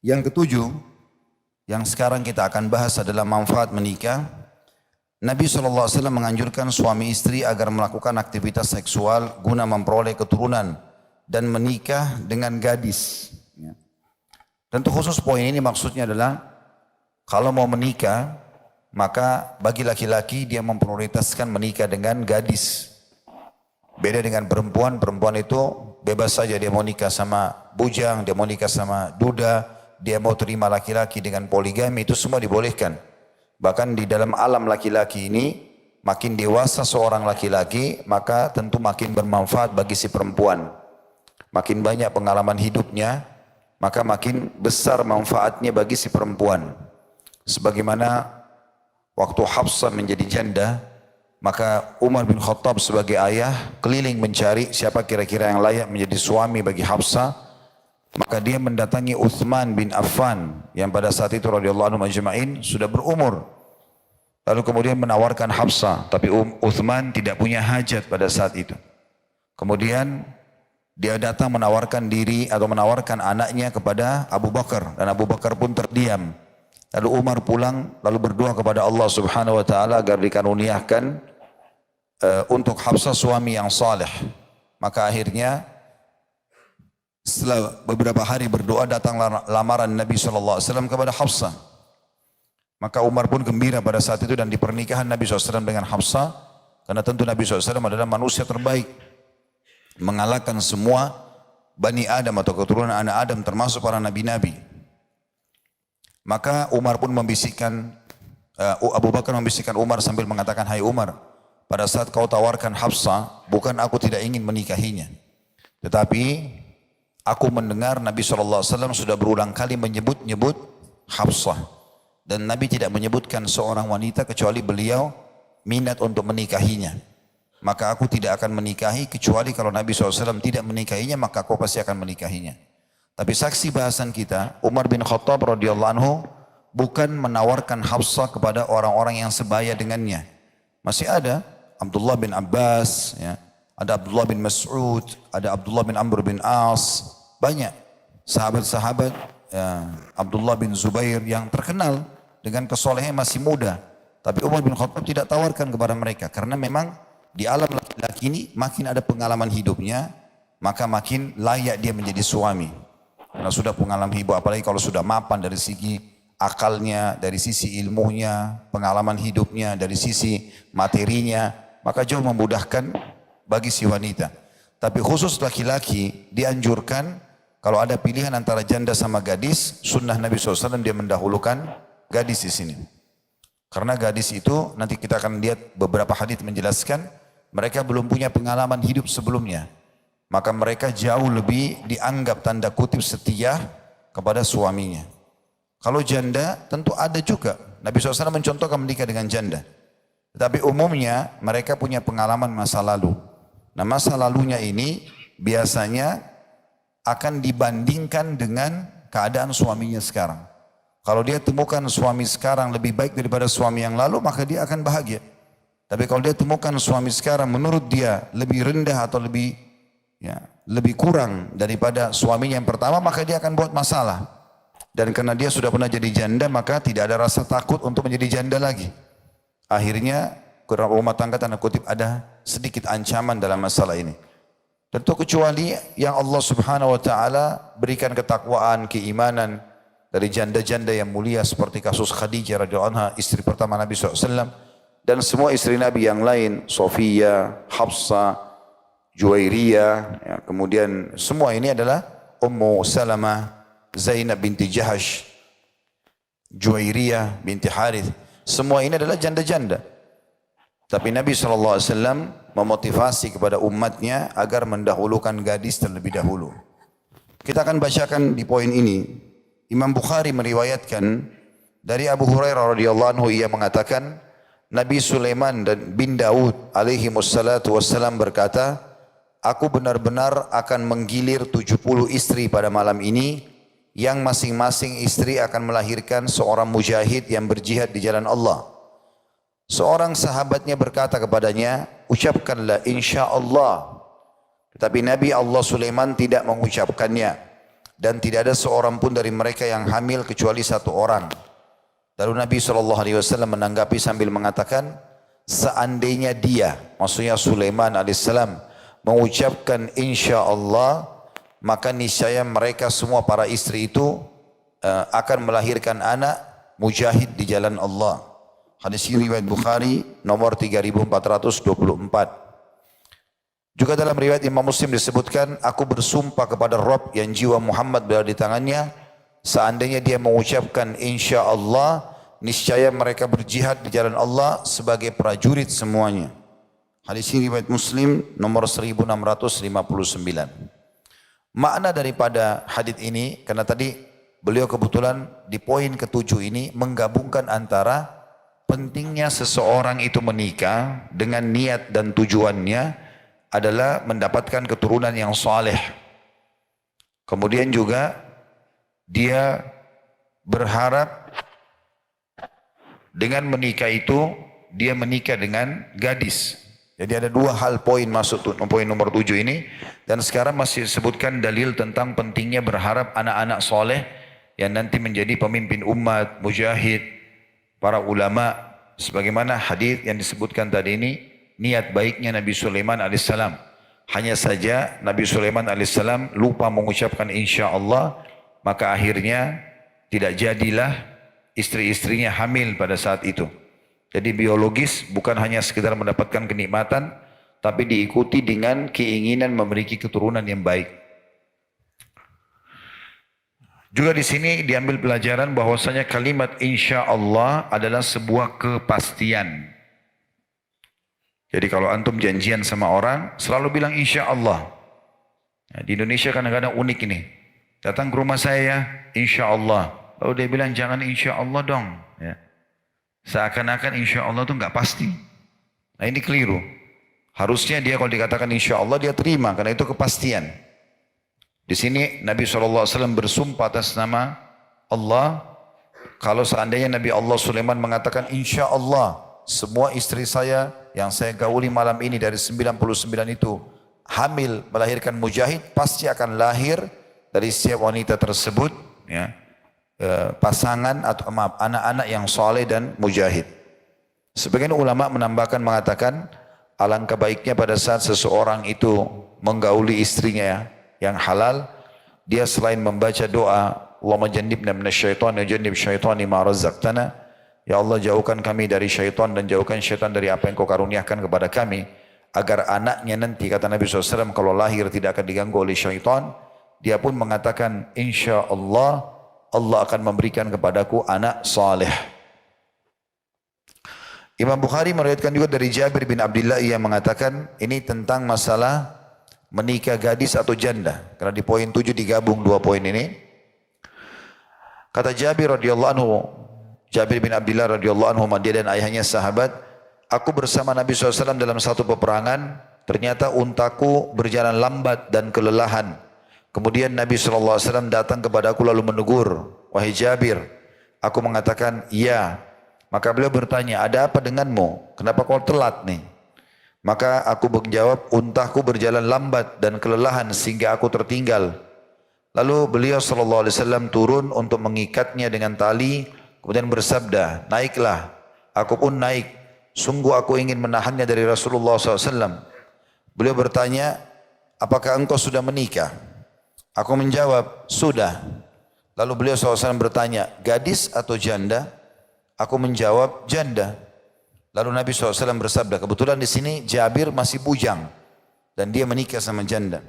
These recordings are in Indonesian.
Yang ketujuh, yang sekarang kita akan bahas adalah manfaat menikah. Nabi SAW menganjurkan suami istri agar melakukan aktivitas seksual guna memperoleh keturunan dan menikah dengan gadis. Ya. Tentu khusus poin ini maksudnya adalah kalau mau menikah, maka bagi laki-laki dia memprioritaskan menikah dengan gadis. Beda dengan perempuan, perempuan itu bebas saja dia mau nikah sama bujang, dia mau nikah sama duda, dia mau terima laki-laki dengan poligami, itu semua dibolehkan. Bahkan di dalam alam laki-laki ini, makin dewasa seorang laki-laki, maka tentu makin bermanfaat bagi si perempuan. Makin banyak pengalaman hidupnya, maka makin besar manfaatnya bagi si perempuan. Sebagaimana waktu Hafsah menjadi janda, maka Umar bin Khattab sebagai ayah keliling mencari siapa kira-kira yang layak menjadi suami bagi Hafsah. Maka dia mendatangi Uthman bin Affan yang pada saat itu radhiyallahu anhu majma'in sudah berumur. Lalu kemudian menawarkan Hafsah, tapi Uthman tidak punya hajat pada saat itu. Kemudian dia datang menawarkan diri atau menawarkan anaknya kepada Abu Bakar, dan Abu Bakar pun terdiam. Lalu Umar pulang lalu berdoa kepada Allah Subhanahu wa taala agar dikaruniakan untuk Hafsah suami yang saleh. Maka akhirnya setelah beberapa hari berdoa datang lamaran Nabi SAW kepada Hafsah. Maka Umar pun gembira pada saat itu dan di pernikahan Nabi SAW dengan Hafsah. Karena tentu Nabi SAW adalah manusia terbaik. Mengalahkan semua Bani Adam atau keturunan anak Adam termasuk para nabi-nabi. Maka Umar pun membisikkan, Abu Bakar membisikkan Umar sambil mengatakan, "Hai Umar, pada saat kau tawarkan Hafsah, bukan aku tidak ingin menikahinya. Tetapi aku mendengar Nabi SAW sudah berulang kali menyebut-nyebut Hafsah. Dan Nabi tidak menyebutkan seorang wanita kecuali beliau minat untuk menikahinya. Maka aku tidak akan menikahi kecuali kalau Nabi SAW tidak menikahinya, maka aku pasti akan menikahinya." Tapi saksi bahasan kita, Umar bin Khattab radhiyallahu anhu bukan menawarkan Hafsah kepada orang-orang yang sebaya dengannya. Masih ada Abdullah bin Abbas, ya, ada Abdullah bin Mas'ud, ada Abdullah bin Amr bin As, banyak sahabat-sahabat, ya, Abdullah bin Zubair yang terkenal dengan kesolehan masih muda. Tapi Umar bin Khattab tidak tawarkan kepada mereka karena memang di alam laki-laki ini makin ada pengalaman hidupnya, maka makin layak dia menjadi suami. Karena sudah pengalaman hidup, apalagi kalau sudah mapan dari segi akalnya, dari sisi ilmunya, pengalaman hidupnya, dari sisi materinya, maka jauh memudahkan bagi si wanita. Tapi khusus laki-laki dianjurkan kalau ada pilihan antara janda sama gadis, sunnah Nabi SAW dia mendahulukan gadis di sini. Karena gadis itu nanti kita akan lihat beberapa hadits menjelaskan mereka belum punya pengalaman hidup sebelumnya. Maka mereka jauh lebih dianggap tanda kutip setia kepada suaminya. Kalau janda tentu ada juga. Nabi SAW mencontohkan menikah dengan janda. Tetapi umumnya mereka punya pengalaman masa lalu. Nah masa lalunya ini biasanya akan dibandingkan dengan keadaan suaminya sekarang. Kalau dia temukan suami sekarang lebih baik daripada suami yang lalu, maka dia akan bahagia. Tapi kalau dia temukan suami sekarang menurut dia lebih rendah atau lebih kurang daripada suaminya yang pertama, maka dia akan buat masalah. Dan karena dia sudah pernah jadi janda, maka tidak ada rasa takut untuk menjadi janda lagi. Akhirnya rumah tangga tanda kutip ada sedikit ancaman dalam masalah ini. Tentu kecuali yang Allah Subhanahu wa taala berikan ketakwaan, keimanan dari janda-janda yang mulia seperti kasus Khadijah radhiyallahu anha, istri pertama Nabi SAW, dan semua istri Nabi yang lain, Sofia, Hafsah, Juwairiyah, ya, kemudian semua ini adalah Ummu Salamah, Zainab binti Jahash, Juwairiyah binti Harith, semua ini adalah janda-janda. Tapi Nabi SAW memotivasi kepada umatnya agar mendahulukan gadis terlebih dahulu. Kita akan bacakan di poin ini. Imam Bukhari meriwayatkan dari Abu Hurairah radhiyallahu anhu, ia mengatakan Nabi Sulaiman bin Daud alaihi wassalatu wassalam berkata, "Aku benar-benar akan menggilir 70 istri pada malam ini, yang masing-masing istri akan melahirkan seorang mujahid yang berjihad di jalan Allah." Seorang sahabatnya berkata kepadanya, "Ucapkanlah insya Allah." Tetapi Nabi Allah Sulaiman tidak mengucapkannya. dan tidak ada seorang pun dari mereka yang hamil kecuali satu orang. Lalu Nabi SAW menanggapi sambil mengatakan, seandainya dia, maksudnya Sulaiman alaihissalam, mengucapkan insya Allah, maka niscaya mereka semua para istri itu akan melahirkan anak mujahid di jalan Allah. Hadis riwayat Bukhari nomor 3424. Juga dalam riwayat Imam Muslim disebutkan, aku bersumpah kepada Rabb yang jiwa Muhammad berada di tangannya, seandainya dia mengucapkan insya Allah, niscaya mereka berjihad di jalan Allah sebagai prajurit semuanya. Hadis ini riwayat Muslim nomor 1659. Makna daripada hadis ini, karena tadi beliau kebetulan di poin ketujuh ini menggabungkan antara pentingnya seseorang itu menikah dengan niat dan tujuannya adalah mendapatkan keturunan yang saleh. Kemudian juga dia berharap dengan menikah itu dia menikah dengan gadis. Jadi ada dua hal poin masuk poin nomor 7 ini, dan sekarang masih disebutkan dalil tentang pentingnya berharap anak-anak soleh yang nanti menjadi pemimpin umat, mujahid, para ulama, sebagaimana hadis yang disebutkan tadi ini. Niat baiknya Nabi Sulaiman alaihissalam. Hanya saja Nabi Sulaiman alaihissalam lupa mengucapkan insya Allah, maka akhirnya tidak jadilah istri-istrinya hamil pada saat itu. Jadi biologis bukan hanya sekedar mendapatkan kenikmatan, tapi diikuti dengan keinginan memiliki keturunan yang baik. Juga di sini diambil pelajaran bahwasanya kalimat insya Allah adalah sebuah kepastian. Jadi kalau antum janjian sama orang, selalu bilang insya Allah. Nah, di Indonesia kadang-kadang unik ini. Datang ke rumah saya, insya Allah. Lalu dia bilang jangan insya Allah dong. Ya. Seakan-akan insya Allah itu nggak pasti. Nah ini keliru. Harusnya dia kalau dikatakan insya Allah dia terima, karena itu kepastian. Di sini Nabi SAW bersumpah atas nama Allah. Kalau seandainya Nabi Allah Sulaiman mengatakan insya Allah, semua istri saya yang saya gauli malam ini dari 99 itu hamil melahirkan mujahid, pasti akan lahir dari setiap wanita tersebut ya, pasangan atau anak-anak yang soleh dan mujahid. Sebagian ulama menambahkan mengatakan alangkah baiknya pada saat seseorang itu menggauli istrinya yang halal, dia selain membaca doa Allahumma jannibna minasyaitan wa jannib syaitani ma razaqtana, ya Allah jauhkan kami dari syaitan dan jauhkan syaitan dari apa yang kau karuniakan kepada kami, agar anaknya nanti, kata Nabi SAW, kalau lahir tidak akan diganggu oleh syaitan. Dia pun mengatakan insya Allah, Allah akan memberikan kepadaku anak saleh. Imam Bukhari meriwayatkan juga dari Jabir bin Abdullah yang mengatakan ini tentang masalah menikah gadis atau janda, karena di poin 7 digabung dua poin ini. Kata Jabir radhiyallahu anhu, Jabir bin Abdullah radhiyallahu anhu, dia dan ayahnya sahabat, aku bersama Nabi SAW dalam satu peperangan, ternyata untaku berjalan lambat dan kelelahan. Kemudian Nabi SAW datang kepadaku lalu menegur, wahai Jabir. Aku mengatakan, iya. Maka beliau bertanya, ada apa denganmu? Kenapa kau telat nih? Maka aku menjawab, untaku berjalan lambat dan kelelahan sehingga aku tertinggal. Lalu beliau SAW turun untuk mengikatnya dengan tali, kemudian bersabda, naiklah. Aku pun naik. Sungguh aku ingin menahannya dari Rasulullah SAW. Beliau bertanya, apakah engkau sudah menikah? Aku menjawab, sudah. Lalu beliau SAW bertanya, gadis atau janda? Aku menjawab, janda. Lalu Nabi SAW bersabda, kebetulan di sini Jabir masih bujang dan dia menikah sama janda.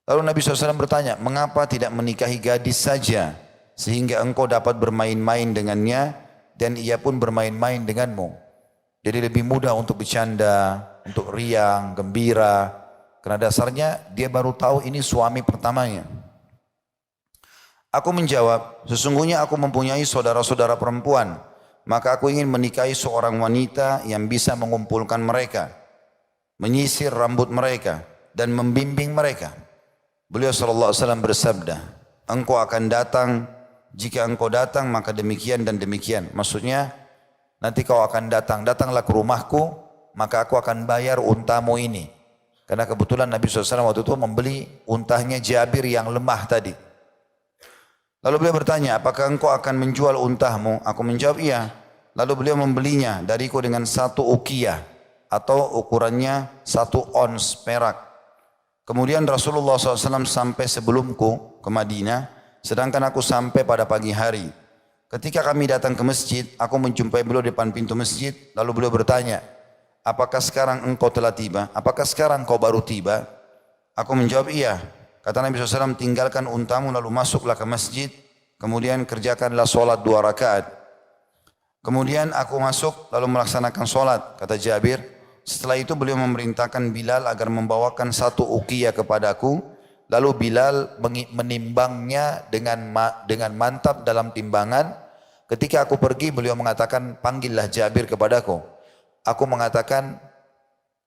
Lalu Nabi SAW bertanya, mengapa tidak menikahi gadis saja sehingga engkau dapat bermain-main dengannya dan ia pun bermain-main denganmu. Jadi lebih mudah untuk bercanda, untuk riang, gembira. Karena dasarnya dia baru tahu ini suami pertamanya. Aku menjawab, sesungguhnya aku mempunyai saudara-saudara perempuan. Maka aku ingin menikahi seorang wanita yang bisa mengumpulkan mereka, menyisir rambut mereka dan membimbing mereka. Beliau SAW bersabda, engkau akan datang. Jika engkau datang maka demikian dan demikian. Maksudnya nanti kau akan datang. Datanglah ke rumahku maka aku akan bayar untamu ini. Karena kebetulan Nabi SAW waktu itu membeli untahnya Jabir yang lemah tadi. Lalu beliau bertanya, apakah engkau akan menjual untamu? Aku menjawab, iya. Lalu beliau membelinya dariku dengan 1 uqiyah atau ukurannya 1 ons perak. Kemudian Rasulullah SAW sampai sebelumku ke Madinah, sedangkan aku sampai pada pagi hari. Ketika kami datang ke masjid, aku menjumpai beliau di depan pintu masjid, lalu beliau bertanya, apakah sekarang engkau telah tiba? Apakah sekarang kau baru tiba? Aku menjawab, iya. Kata Nabi SAW, tinggalkan untamu lalu masuklah ke masjid, kemudian kerjakanlah solat 2 rakaat. Kemudian aku masuk lalu melaksanakan solat, kata Jabir. Setelah itu beliau memerintahkan Bilal agar membawakan 1 uqiyah kepadaku, lalu Bilal menimbangnya dengan mantap dalam timbangan. Ketika aku pergi beliau mengatakan, panggillah Jabir kepadaku. Aku mengatakan,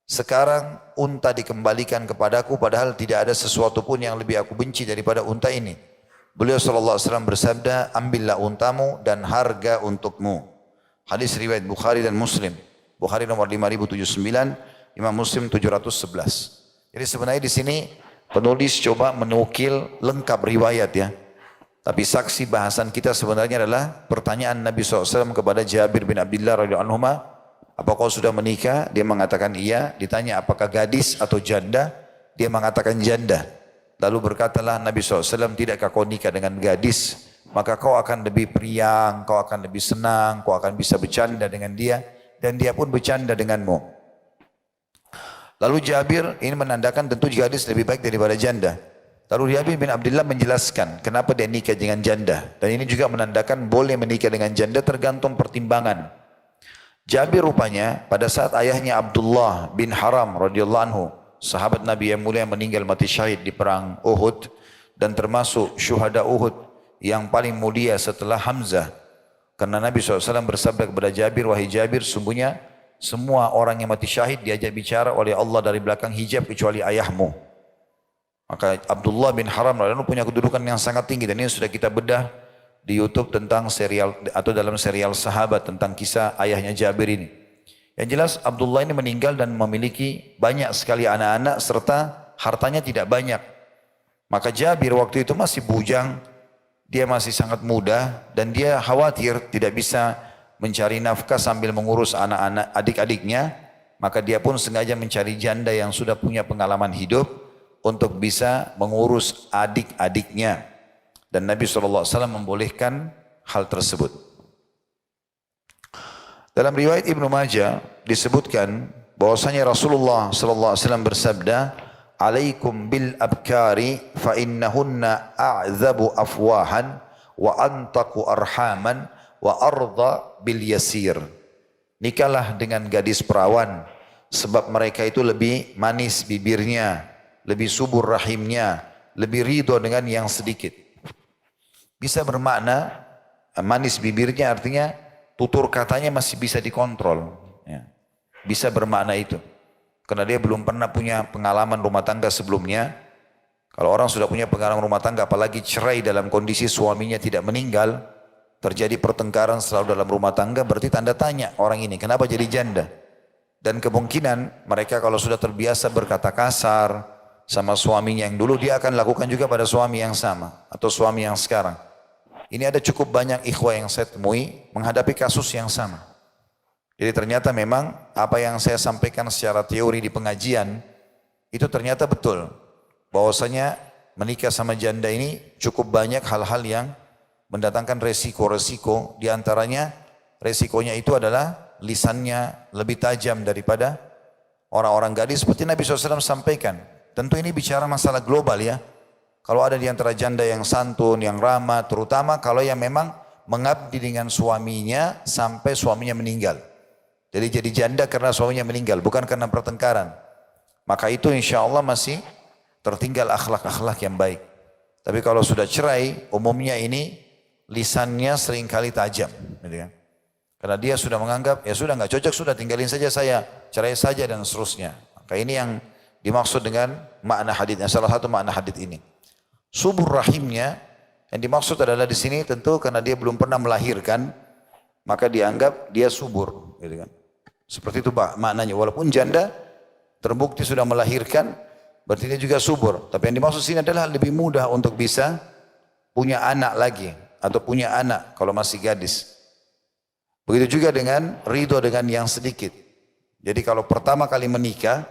sekarang unta dikembalikan kepadaku padahal tidak ada sesuatu pun yang lebih aku benci daripada unta ini. Beliau SAW bersabda, ambillah untamu dan harga untukmu. Hadis riwayat Bukhari dan Muslim. Bukhari nomor 5079, Imam Muslim 711. Jadi sebenarnya di sini penulis coba menukil lengkap riwayat ya. Tapi saksi bahasan kita sebenarnya adalah pertanyaan Nabi SAW kepada Jabir bin Abdullah radhiyallahu anhu, apa kau sudah menikah? Dia mengatakan iya. Ditanya apakah gadis atau janda? Dia mengatakan janda. Lalu berkatalah Nabi SAW, tidakkah kau nikah dengan gadis? Maka kau akan lebih periang, kau akan lebih senang, kau akan bisa bercanda dengan dia. Dan dia pun bercanda denganmu. Lalu Jabir ini menandakan tentu gadis lebih baik daripada janda. Lalu Jabir bin Abdullah menjelaskan kenapa dia nikah dengan janda. Dan ini juga menandakan boleh menikah dengan janda tergantung pertimbangan. Jabir rupanya pada saat ayahnya Abdullah bin Haram radhiyallahu anhu, sahabat Nabi yang mulia meninggal mati syahid di perang Uhud dan termasuk syuhada Uhud yang paling mulia setelah Hamzah. Karena Nabi SAW bersabda kepada Jabir, wahai Jabir, sungguhnya semua orang yang mati syahid diajak bicara oleh Allah dari belakang hijab kecuali ayahmu. Maka Abdullah bin Haram radhiyallahu anhu punya kedudukan yang sangat tinggi dan ini sudah kita bedah di YouTube tentang serial atau dalam serial sahabat tentang kisah ayahnya Jabir ini. Yang jelas Abdullah ini meninggal dan memiliki banyak sekali anak-anak serta hartanya tidak banyak. Maka Jabir waktu itu masih bujang, dia masih sangat muda dan dia khawatir tidak bisa mencari nafkah sambil mengurus anak-anak adik-adiknya. Maka dia pun sengaja mencari janda yang sudah punya pengalaman hidup untuk bisa mengurus adik-adiknya. Dan Nabi SAW membolehkan hal tersebut. Dalam riwayat Ibnu Majah disebutkan bahwasanya Rasulullah SAW bersabda, "Alaikum bil abkari fa innahunna a'dzabu afwahan wa antaqu arhaman wa arda bil yasir." Nikahlah dengan gadis perawan sebab mereka itu lebih manis bibirnya, lebih subur rahimnya, lebih ridho dengan yang sedikit. Bisa bermakna manis bibirnya artinya tutur katanya masih bisa dikontrol. Ya. Bisa bermakna itu. Karena dia belum pernah punya pengalaman rumah tangga sebelumnya. Kalau orang sudah punya pengalaman rumah tangga apalagi cerai dalam kondisi suaminya tidak meninggal, terjadi pertengkaran selalu dalam rumah tangga, berarti tanda tanya orang ini kenapa jadi janda. Dan kemungkinan mereka kalau sudah terbiasa berkata kasar sama suaminya yang dulu, dia akan lakukan juga pada suami yang sama atau suami yang sekarang. Ini ada cukup banyak ikhwah yang saya temui menghadapi kasus yang sama. Jadi ternyata memang apa yang saya sampaikan secara teori di pengajian itu ternyata betul. Bahwasanya menikah sama janda ini cukup banyak hal-hal yang mendatangkan resiko-resiko. Di antaranya resikonya itu adalah lisannya lebih tajam daripada orang-orang gadis. Seperti Nabi SAW sampaikan. Tentu ini bicara masalah global ya. Kalau ada di antara janda yang santun, yang ramah, terutama kalau yang memang mengabdi dengan suaminya sampai suaminya meninggal. Jadi janda karena suaminya meninggal, bukan karena pertengkaran. Maka itu insya Allah masih tertinggal akhlak-akhlak yang baik. Tapi kalau sudah cerai, umumnya ini lisannya seringkali tajam. Gitu kan? Karena dia sudah menganggap, ya sudah nggak cocok, sudah tinggalin saja saya, cerai saja dan seterusnya. Maka ini yang dimaksud dengan makna haditsnya, salah satu makna hadits ini. Subur rahimnya yang dimaksud adalah di sini tentu karena dia belum pernah melahirkan, maka dianggap dia subur, gitu kan. Seperti itu maknanya. Walaupun janda terbukti sudah melahirkan, berarti dia juga subur. Tapi yang dimaksud sini adalah lebih mudah untuk bisa punya anak lagi atau punya anak kalau masih gadis. Begitu juga dengan ridho dengan yang sedikit. Jadi kalau pertama kali menikah,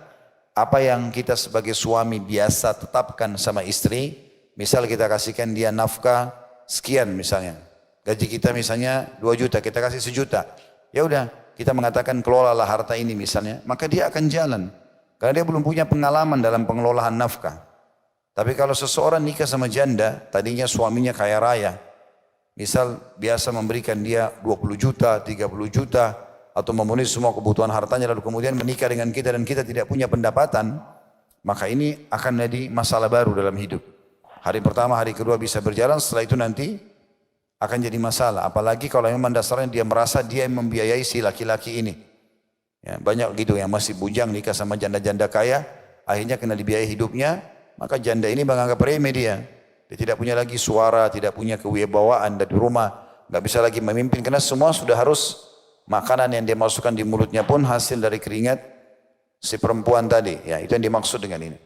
apa yang kita sebagai suami biasa tetapkan sama istri, misal kita kasihkan dia nafkah sekian misalnya. Gaji kita misalnya 2 juta, kita kasih 1 juta. Ya udah, kita mengatakan kelolalah harta ini misalnya, maka dia akan jalan. Karena dia belum punya pengalaman dalam pengelolaan nafkah. Tapi kalau seseorang nikah sama janda, tadinya suaminya kaya raya, misal biasa memberikan dia 20 juta, 30 juta, atau memenuhi semua kebutuhan hartanya, lalu kemudian menikah dengan kita dan kita tidak punya pendapatan, maka ini akan jadi masalah baru dalam hidup. Hari pertama, hari kedua bisa berjalan, setelah itu nanti akan jadi masalah. Apalagi kalau memang dasarnya dia merasa dia yang membiayai si laki-laki ini. Ya, banyak gitu yang masih bujang nikah sama janda-janda kaya, akhirnya kena dibiayai hidupnya, maka janda ini menganggap remeh dia. Dia tidak punya lagi suara, tidak punya kewibawaan dari rumah, nggak bisa lagi memimpin karena semua sudah harus makanan yang dia masukkan di mulutnya pun hasil dari keringat si perempuan tadi. Ya, itu yang dimaksud dengan ini.